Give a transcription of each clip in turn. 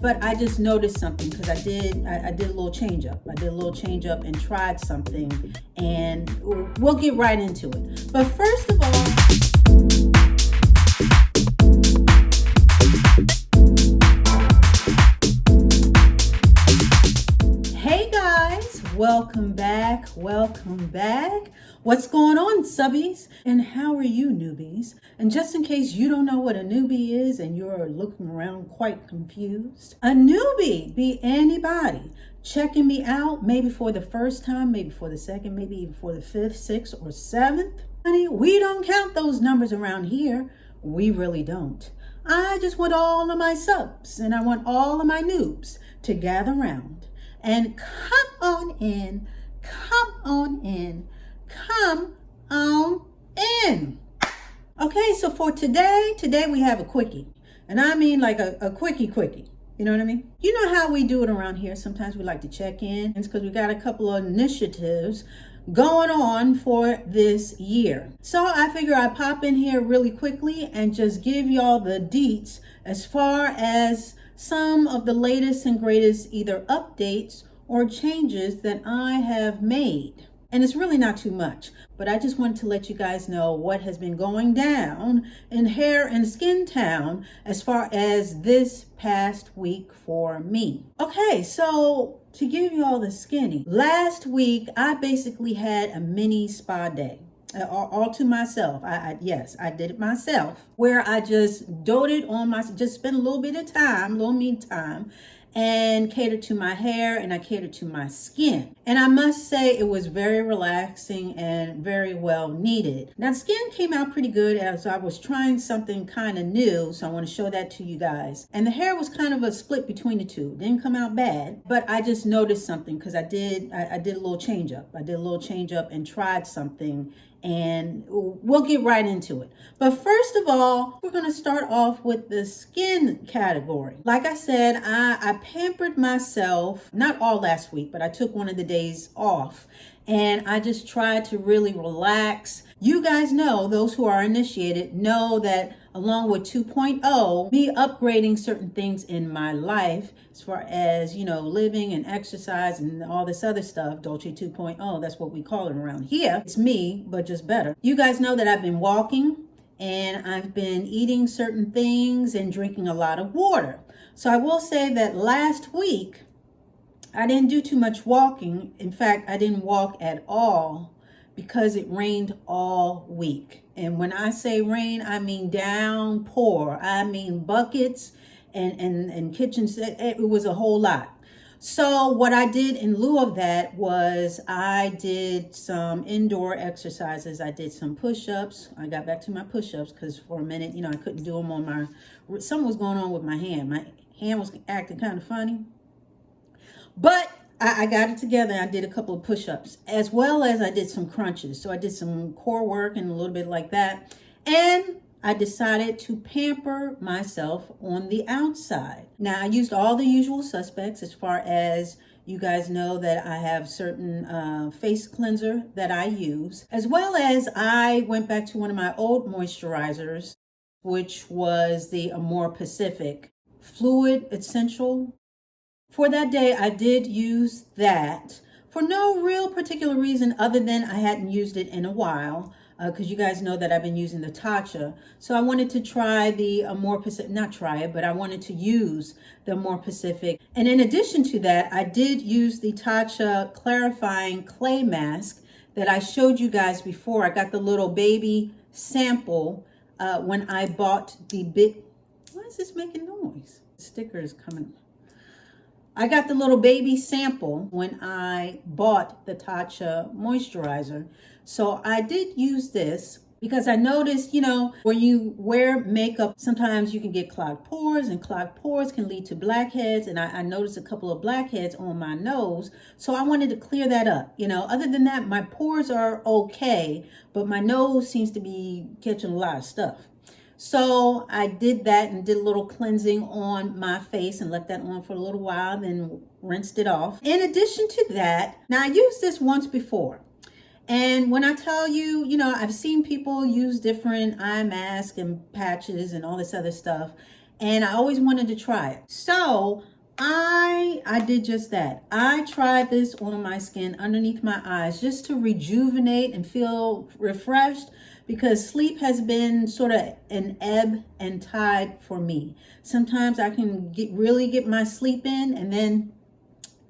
But I just noticed something because I did a little change up. I did a little change up and tried something, and we'll get right into it. But first of all, hey guys, welcome back. What's going on, subbies? And how are you, newbies? And just in case you don't know what a newbie is and you're looking around quite confused, a newbie be anybody checking me out, maybe for the first time, maybe for the second, maybe even for the fifth, sixth, or seventh. Honey, we don't count those numbers around here. We really don't. I just want all of my subs and I want all of my noobs to gather around and come on in. Okay, so for today we have a quickie. And I mean like a quickie. You know what I mean? You know how we do it around here. Sometimes we like to check in. It's because we got a couple of initiatives going on for this year. So I figure I'd pop in here really quickly and just give y'all the deets as far as some of the latest and greatest either updates or changes that I have made. And it's really not too much, but I just wanted to let you guys know what has been going down in hair and skin town as far as this past week for me. Okay, so to give you all the skinny, last week I basically had a mini spa day. All to myself. I did it myself, where I just doted on just spent a little bit of time, little me time, and catered to my hair and I catered to my skin. And I must say it was very relaxing and very well needed. Now, the skin came out pretty good as I was trying something kind of new, so I want to show that to you guys. And the hair was kind of a split between the two. Didn't come out bad, but I just noticed something because I did a little change up. I did a little change up and tried something, and we'll get right into it. But first of all, we're going to start off with the skin category. Like I said, I pampered myself, not all last week, but I took one of the days off and I just tried to really relax. You guys know, those who are initiated know that along with 2.0, me upgrading certain things in my life as far as, living and exercise and all this other stuff, Dolce 2.0, that's what we call it around here. It's me, but just better. You guys know that I've been walking and I've been eating certain things and drinking a lot of water. So I will say that last week, I didn't do too much walking. In fact, I didn't walk at all because it rained all week. And when I say rain, I mean downpour. I mean buckets and kitchens. It was a whole lot. So what I did in lieu of that was I did some indoor exercises. I did some push-ups. I got back to my push-ups because for a minute, I couldn't do them on something was going on with my hand. My hand was acting kind of funny. But I got it together and I did a couple of push-ups as well as I did some crunches. So I did some core work and a little bit like that. And I decided to pamper myself on the outside. Now, I used all the usual suspects as far as you guys know that I have certain face cleanser that I use, as well as I went back to one of my old moisturizers, which was the Amore Pacific Fluid Essential. For that day, I did use that for no real particular reason other than I hadn't used it in a while, because you guys know that I've been using the Tatcha. So I wanted to try the Amore Pacific, not try it, but I wanted to use the Amore Pacific. And in addition to that, I did use the Tatcha Clarifying Clay Mask that I showed you guys before. I got the little baby sample when I bought the bit. Why is this making noise? The sticker is coming. I got the little baby sample when I bought the Tatcha moisturizer. So I did use this because I noticed, when you wear makeup, sometimes you can get clogged pores, and clogged pores can lead to blackheads. And I noticed a couple of blackheads on my nose. So I wanted to clear that up. Other than that, my pores are okay, but my nose seems to be catching a lot of stuff. So I did that and did a little cleansing on my face and left that on for a little while, then rinsed it off. In addition to that, now I used this once before. And when I tell you, I've seen people use different eye masks and patches and all this other stuff. and I always wanted to try it. So I did just that. I tried this on my skin underneath my eyes just to rejuvenate and feel refreshed, because sleep has been sort of an ebb and tide for me. Sometimes I can really get my sleep in, and then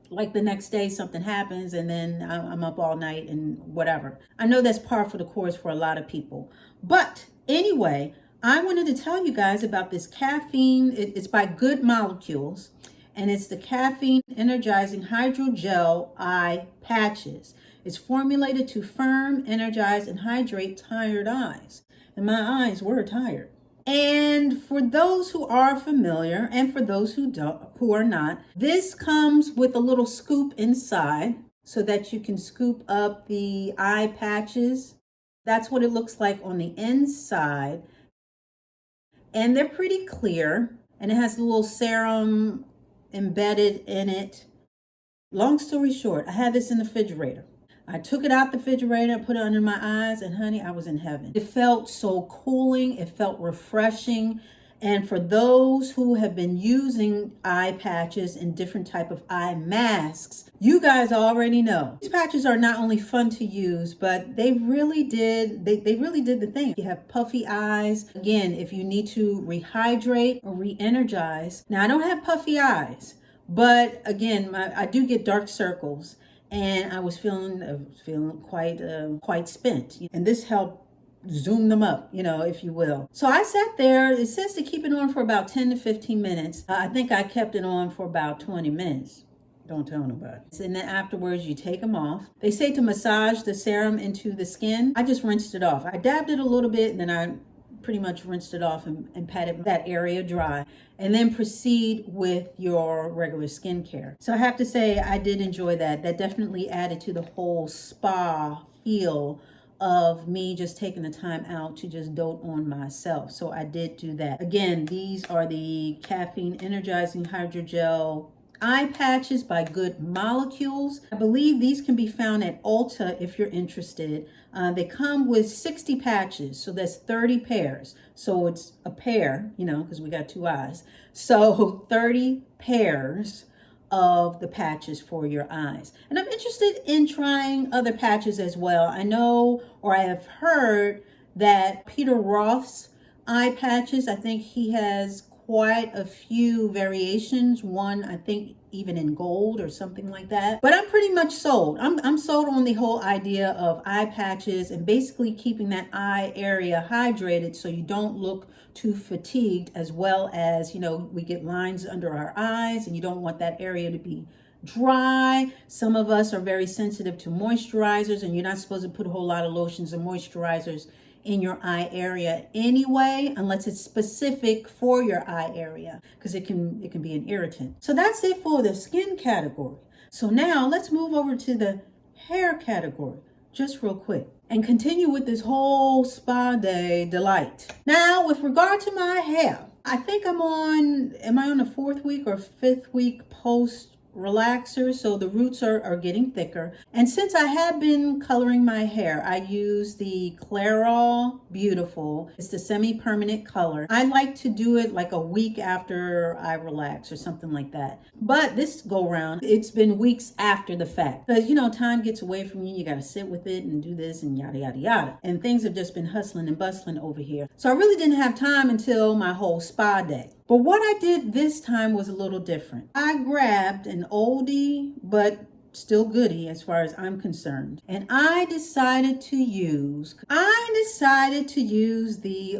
like the next day something happens, and then I'm up all night and whatever. I know that's par for the course for a lot of people. But anyway, I wanted to tell you guys about this caffeine. It's by Good Molecules, and it's the caffeine energizing hydrogel eye patches. It's formulated to firm, energize, and hydrate tired eyes. And my eyes were tired. And for those who are familiar, and for those who are not, this comes with a little scoop inside so that you can scoop up the eye patches. That's what it looks like on the inside. And they're pretty clear, and it has a little serum embedded in it. Long story short, I had this in the refrigerator. I took it out the refrigerator, put it under my eyes, and honey, I was in heaven. It felt so cooling. It felt refreshing. And for those who have been using eye patches and different type of eye masks, you guys already know these patches are not only fun to use, but they really did the thing. You have puffy eyes. Again, if you need to rehydrate or re-energize. Now, I don't have puffy eyes, but again, I do get dark circles. And I was feeling quite spent, and this helped zoom them up, if you will. So I sat there. It says to keep it on for about 10 to 15 minutes. I think I kept it on for about 20 minutes. Don't tell nobody. And then afterwards, you take them off. They say to massage the serum into the skin. I just rinsed it off. I dabbed it a little bit, and then I pretty much rinsed it off and patted that area dry, and then proceed with your regular skincare. So I have to say, I did enjoy that. That definitely added to the whole spa feel of me just taking the time out to just dote on myself. So I did do that. Again, these are the caffeine energizing hydrogel eye patches by Good Molecules. I believe these can be found at Ulta if you're interested. They come with 60 patches, so that's 30 pairs. So it's a pair, because we got two eyes. So 30 pairs of the patches for your eyes. And I'm interested in trying other patches as well. I know, or I have heard, that Peter Roth's eye patches, I think he has quite a few variations. One, I think, even in gold or something like that. But I'm pretty much sold. I'm sold on the whole idea of eye patches and basically keeping that eye area hydrated so you don't look too fatigued, as well as, we get lines under our eyes and you don't want that area to be dry. Some of us are very sensitive to moisturizers, and you're not supposed to put a whole lot of lotions and moisturizers in your eye area anyway, unless it's specific for your eye area, because it can be an irritant. So that's it for the skin category. So now let's move over to the hair category just real quick and continue with this whole spa day delight. Now, with regard to my hair, I think am I on the 4th week or 5th week post relaxer, so the roots are getting thicker. And since I have been coloring my hair, I use the Clairol Beautiful. It's the semi-permanent color. I like to do it like a week after I relax or something like that. But this go round, it's been weeks after the fact, because time gets away from you. You got to sit with it and do this and yada yada yada, and things have just been hustling and bustling over here. So I really didn't have time until my whole spa day. But what I did this time was a little different. I grabbed an oldie, but still goodie as far as I'm concerned. And I decided to use the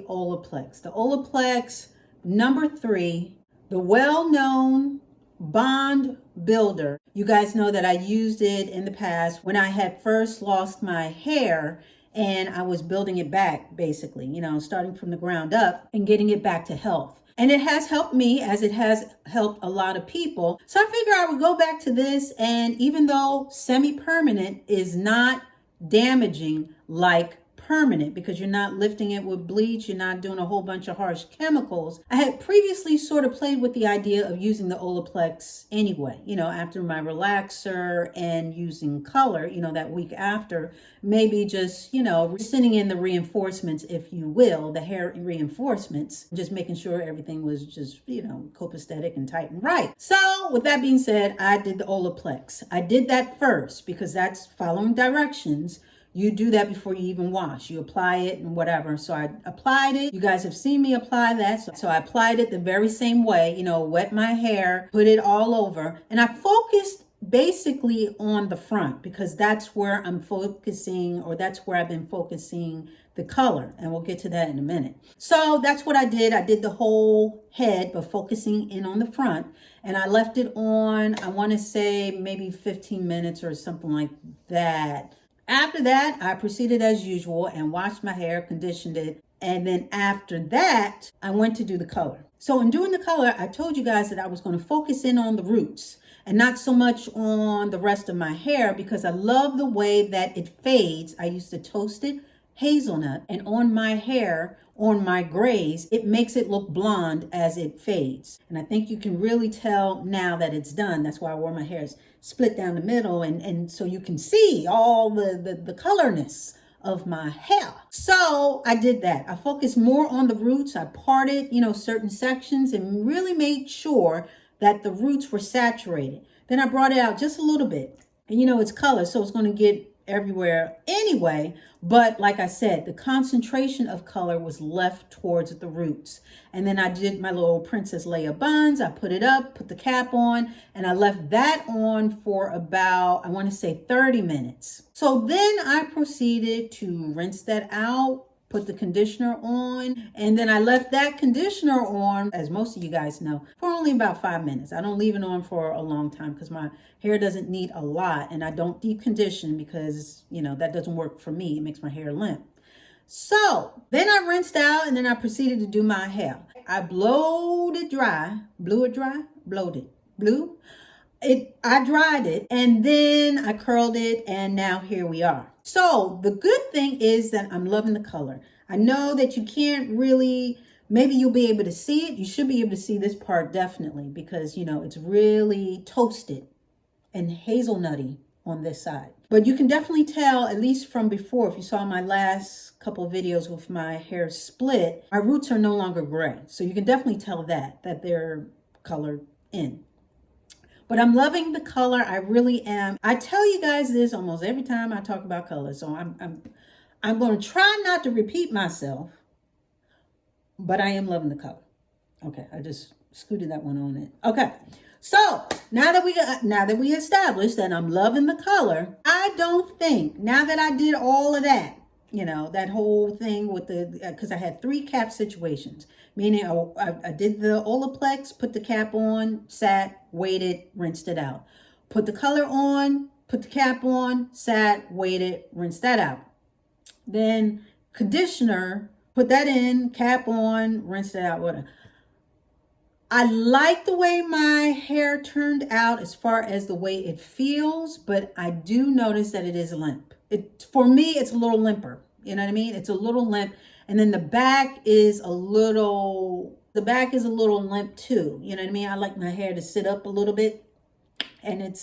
Olaplex. The Olaplex number 3, the well-known Bond Builder. You guys know that I used it in the past when I had first lost my hair, and I was building it back, basically, starting from the ground up and getting it back to health. And it has helped me, as it has helped a lot of people. So I figured I would go back to this. And even though semi-permanent is not damaging like permanent because you're not lifting it with bleach. You're not doing a whole bunch of harsh chemicals. I had previously sort of played with the idea of using the Olaplex anyway, after my relaxer and using color, that week after, maybe just, sending in the reinforcements, if you will, the hair reinforcements, just making sure everything was just, copacetic and tight and right. So with that being said, I did the Olaplex. I did that first because that's following directions. You do that before you even wash. You apply it and whatever. So I applied it. You guys have seen me apply that. So I applied it the very same way, wet my hair, put it all over. And I focused basically on the front because that's where I'm focusing, or that's where I've been focusing the color. And we'll get to that in a minute. So that's what I did. I did the whole head, but focusing in on the front. And I left it on, I want to say maybe 15 minutes or something like that. After that, I proceeded as usual and washed my hair, conditioned it. And then after that, I went to do the color. So in doing the color, I told you guys that I was going to focus in on the roots and not so much on the rest of my hair because I love the way that it fades. I used to toast it hazelnut, and on my hair, on my grays, it makes it look blonde as it fades. And I think you can really tell now that it's done. That's why I wore my hair split down the middle, and so you can see all the colorness of my hair. So I did that. I focused more on the roots. I parted, certain sections and really made sure that the roots were saturated. Then I brought it out just a little bit. And it's color, so it's going to get everywhere anyway. But like I said, the concentration of color was left towards the roots. And then I did my little Princess Leia buns. I put it up, put the cap on, and I left that on for about, I want to say 30 minutes. So then I proceeded to rinse that out, put the conditioner on, and then I left that conditioner on, as most of you guys know, for only about 5 minutes. I don't leave it on for a long time because my hair doesn't need a lot, and I don't deep condition because, that doesn't work for me. It makes my hair limp. So then I rinsed out, and then I proceeded to do my hair. I blew it dry, I dried it, and then I curled it, and now here we are. So the good thing is that I'm loving the color. I know that you can't really, maybe you'll be able to see it. You should be able to see this part definitely because, it's really toasted and hazelnutty on this side. But you can definitely tell, at least from before, if you saw my last couple of videos with my hair split, my roots are no longer gray. So you can definitely tell that they're colored in. But I'm loving the color. I really am. I tell you guys this almost every time I talk about color. So I'm going to try not to repeat myself, but I am loving the color. Okay, I just scooted that one on in. Okay, so now that we established that I'm loving the color, I don't think, now that I did all of that, that whole thing with because I had 3 cap situations, meaning I did the Olaplex, put the cap on, sat, waited, rinsed it out. Put the color on, put the cap on, sat, waited, rinsed that out. Then conditioner, put that in, cap on, rinsed it out, whatever. I like the way my hair turned out as far as the way it feels, but I do notice that it is limp. For me, it's a little limper. You know what I mean? It's a little limp. And then the back is a little limp too. You know what I mean? I like my hair to sit up a little bit. And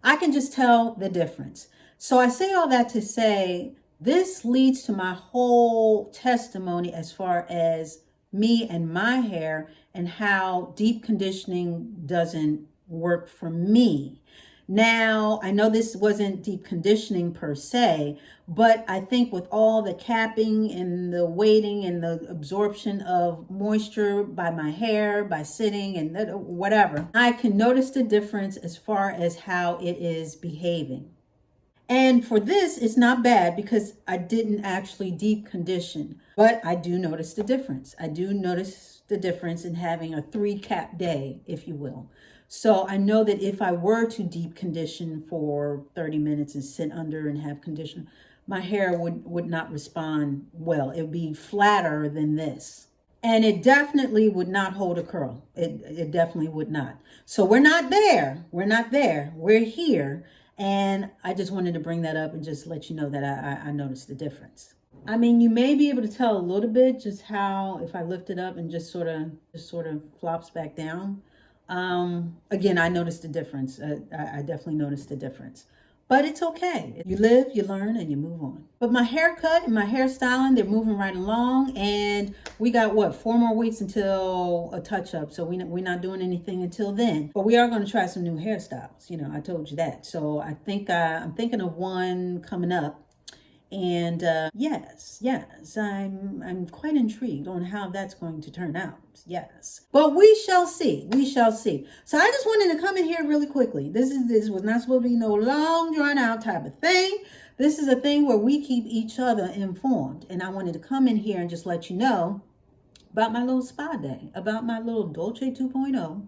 I can just tell the difference. So I say all that to say, this leads to my whole testimony as far as me and my hair and how deep conditioning doesn't work for me. Now, I know this wasn't deep conditioning per se, but I think with all the capping and the waiting and the absorption of moisture by my hair, by sitting and whatever, I can notice the difference as far as how it is behaving. And for this, it's not bad because I didn't actually deep condition, but I do notice the difference. I do notice the difference in having a 3 cap day, if you will. So I know that if I were to deep condition for 30 minutes and sit under and have conditioner, my hair would not respond well. It would be flatter than this. And it definitely would not hold a curl. It definitely would not. So we're not there. We're here. And I just wanted to bring that up and just let you know that I noticed the difference. I mean, you may be able to tell a little bit just how, if I lift it up and just sort of flops back down. Again, I noticed the difference. I definitely noticed the difference. But it's okay. You live, you learn, and you move on. But my haircut and my hairstyling, they're moving right along. And we got, what, 4 more weeks until a touch-up. So we're not doing anything until then. But we are going to try some new hairstyles. You know, I told you that. So I think I'm thinking of one coming up. And yes, I'm quite intrigued on how that's going to turn out. Yes, but we shall see. So I just wanted to come in here really quickly. This was not supposed to be no long drawn out type of thing. This is a thing where we keep each other informed, and I wanted to come in here and just let you know about my little spa day, about my little Dolce 2.0.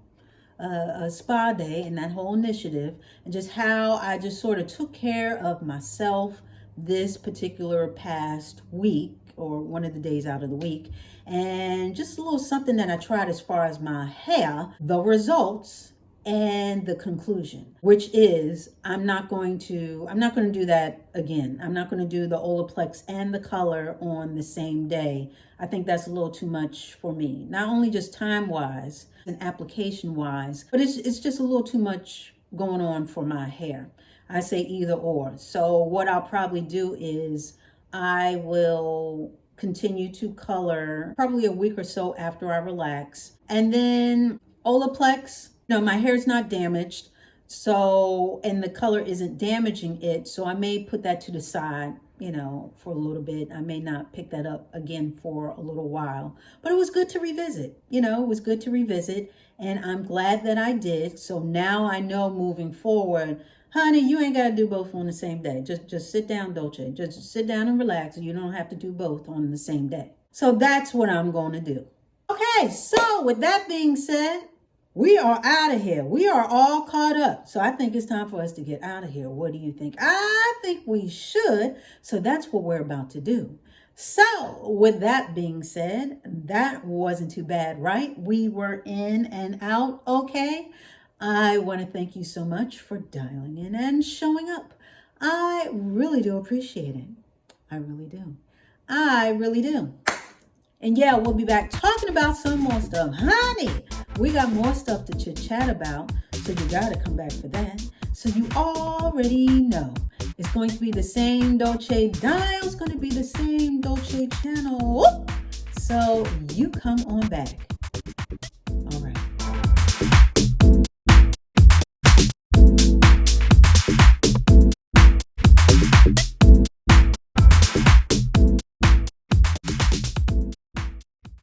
A spa day and that whole initiative, and just how I just sort of took care of myself this particular past week, or one of the days out of the week, and just a little something that I tried as far as my hair, the results, and the conclusion, which is I'm not going to do that again. I'm not going to do the Olaplex and the color on the same day. I think that's a little too much for me, not only just time wise and application wise, but it's just a little too much going on for my hair. I say either or. So what I'll probably do is I will continue to color probably a week or so after I relax. And then Olaplex, my hair's not damaged. So, and the color isn't damaging it. So I may put that to the side, for a little bit. I may not pick that up again for a little while. But it was good to revisit. It was good to revisit. And I'm glad that I did. So now I know moving forward, honey, you ain't got to do both on the same day. Just sit down, Dolce. Just sit down and relax. You don't have to do both on the same day. So that's what I'm going to do. Okay, so with that being said, we are out of here. We are all caught up. So I think it's time for us to get out of here. What do you think? I think we should. So that's what we're about to do. So with that being said, that wasn't too bad, right? We were in and out okay. I want to thank you so much for dialing in and showing up. I really do appreciate it. I really do. And yeah, we'll be back talking about some more stuff. Honey, we got more stuff to chit chat about, so you got to come back for that. So you already know it's going to be the same Dolce dial. It's going to be the same Dolce channel. So you come on back.